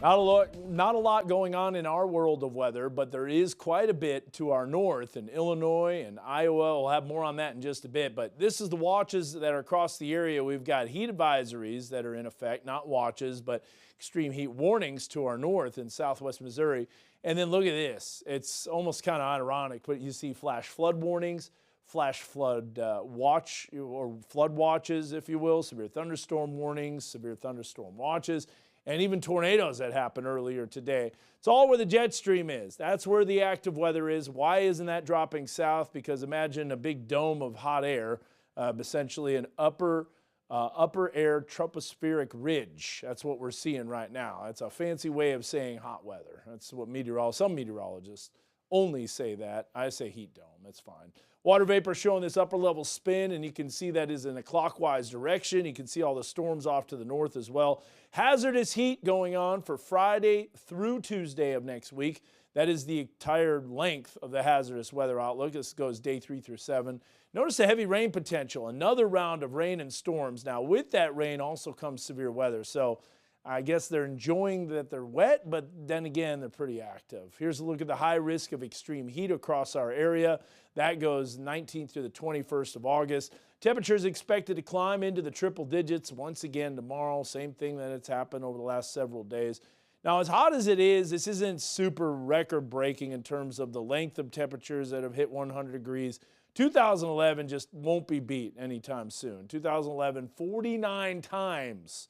Not a lot going on in our world of weather, but there is quite a bit to our north in Illinois and Iowa. We'll have more on that in just a bit, but this is the watches that are across the area. We've got heat advisories that are in effect, not watches, but extreme heat warnings to our north in southwest Missouri. And then look at this. It's almost kind of ironic, but you see flash flood warnings, flash flood watch or flood watches, if you will, severe thunderstorm warnings, severe thunderstorm watches, and even tornadoes that happened earlier today. It's all where the jet stream is. That's where the active weather is. Why isn't that dropping south? Because imagine a big dome of hot air, essentially an upper air tropospheric ridge. That's what we're seeing right now. It's a fancy way of saying hot weather. That's what some meteorologists only say that. I say heat dome. It's fine. Water vapor showing this upper level spin, and you can see that is in a clockwise direction. You can see all the storms off to the north as well. Hazardous heat going on for Friday through Tuesday of next week. That is the entire length of the hazardous weather outlook. This goes day 3 through 7. Notice the heavy rain potential, another round of rain and storms. Now with that rain also comes severe weather. So I guess they're enjoying that they're wet, but then again, they're pretty active. Here's a look at the high risk of extreme heat across our area. That goes 19th through the 21st of August. Temperatures expected to climb into the triple digits once again tomorrow. Same thing that it's happened over the last several days. Now, as hot as it is, this isn't super record-breaking in terms of the length of temperatures that have hit 100 degrees. 2011 just won't be beat anytime soon. 2011, 49 times.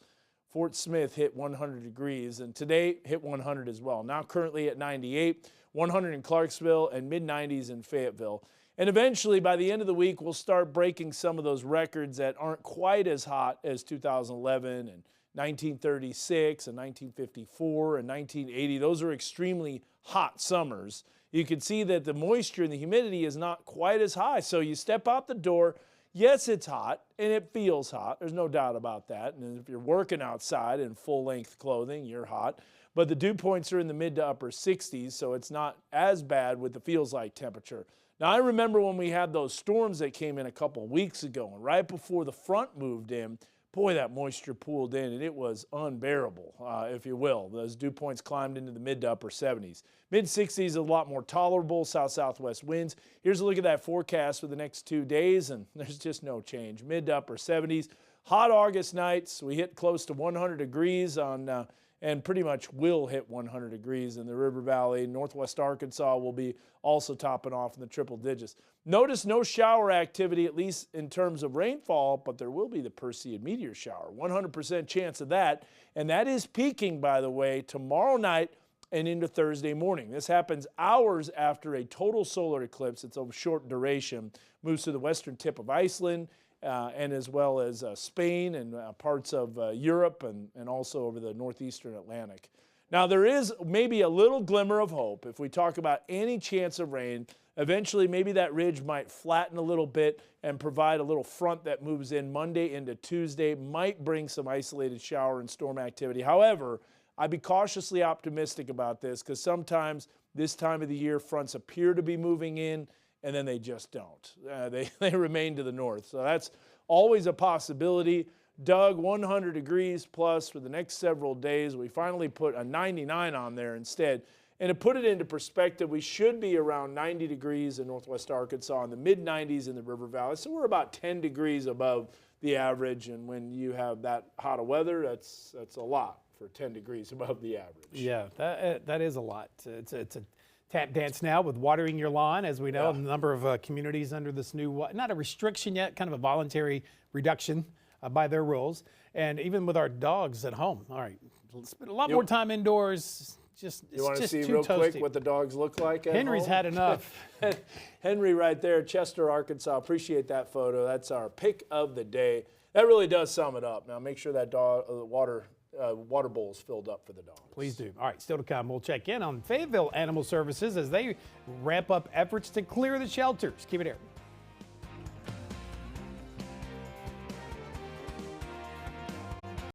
Fort Smith hit 100 degrees, and today hit 100 as well. Now currently at 98, 100 in Clarksville, and mid-90s in Fayetteville. And eventually, by the end of the week, we'll start breaking some of those records that aren't quite as hot as 2011 and 1936 and 1954 and 1980. Those are extremely hot summers. You can see that the moisture and the humidity is not quite as high. So you step out the door. Yes, it's hot, and it feels hot. There's no doubt about that. And if you're working outside in full-length clothing, you're hot. But the dew points are in the mid to upper 60s, so it's not as bad with the feels-like temperature. Now, I remember when we had those storms that came in a couple weeks ago, and right before the front moved in, boy, that moisture pooled in, and it was unbearable, if you will. Those dew points climbed into the mid to upper 70s. Mid-60s is a lot more tolerable, south-southwest winds. Here's a look at that forecast for the next 2 days, and there's just no change. Mid to upper 70s. Hot August nights. We hit close to 100 degrees on and pretty much will hit 100 degrees in the River Valley. Northwest Arkansas will be also topping off in the triple digits. Notice no shower activity, at least in terms of rainfall, but there will be the Perseid meteor shower. 100% chance of that, and that is peaking, by the way, tomorrow night and into Thursday morning. This happens hours after a total solar eclipse. It's of short duration, moves to the western tip of Iceland, and as well as Spain and parts of Europe and also over the northeastern Atlantic. Now, there is maybe a little glimmer of hope if we talk about any chance of rain. Eventually, maybe that ridge might flatten a little bit and provide a little front that moves in Monday into Tuesday, might bring some isolated shower and storm activity. However, I'd be cautiously optimistic about this because sometimes this time of the year, fronts appear to be moving in, and then they just don't. They remain to the north. So that's always a possibility. Doug, 100 degrees plus for the next several days. We finally put a 99 on there instead. And to put it into perspective, we should be around 90 degrees in northwest Arkansas and the mid-90s in the River Valley. So we're about 10 degrees above the average. And when you have that hot of weather, that's a lot for 10 degrees above the average. Yeah, that is a lot. It's a tap dance now with watering your lawn, as we know, a number of communities under this new, not a restriction yet, kind of a voluntary reduction by their rules. And even with our dogs at home, all right, spend a lot more time indoors. You want to see real quick what the dogs look like at Henry's home? had enough. Henry right there, Chester, Arkansas. Appreciate that photo. That's our pick of the day. That really does sum it up. Now make sure that water bowl is filled up for the dogs. Please do. All right, still to come, we'll check in on Fayetteville Animal Services as they ramp up efforts to clear the shelters. Keep it here.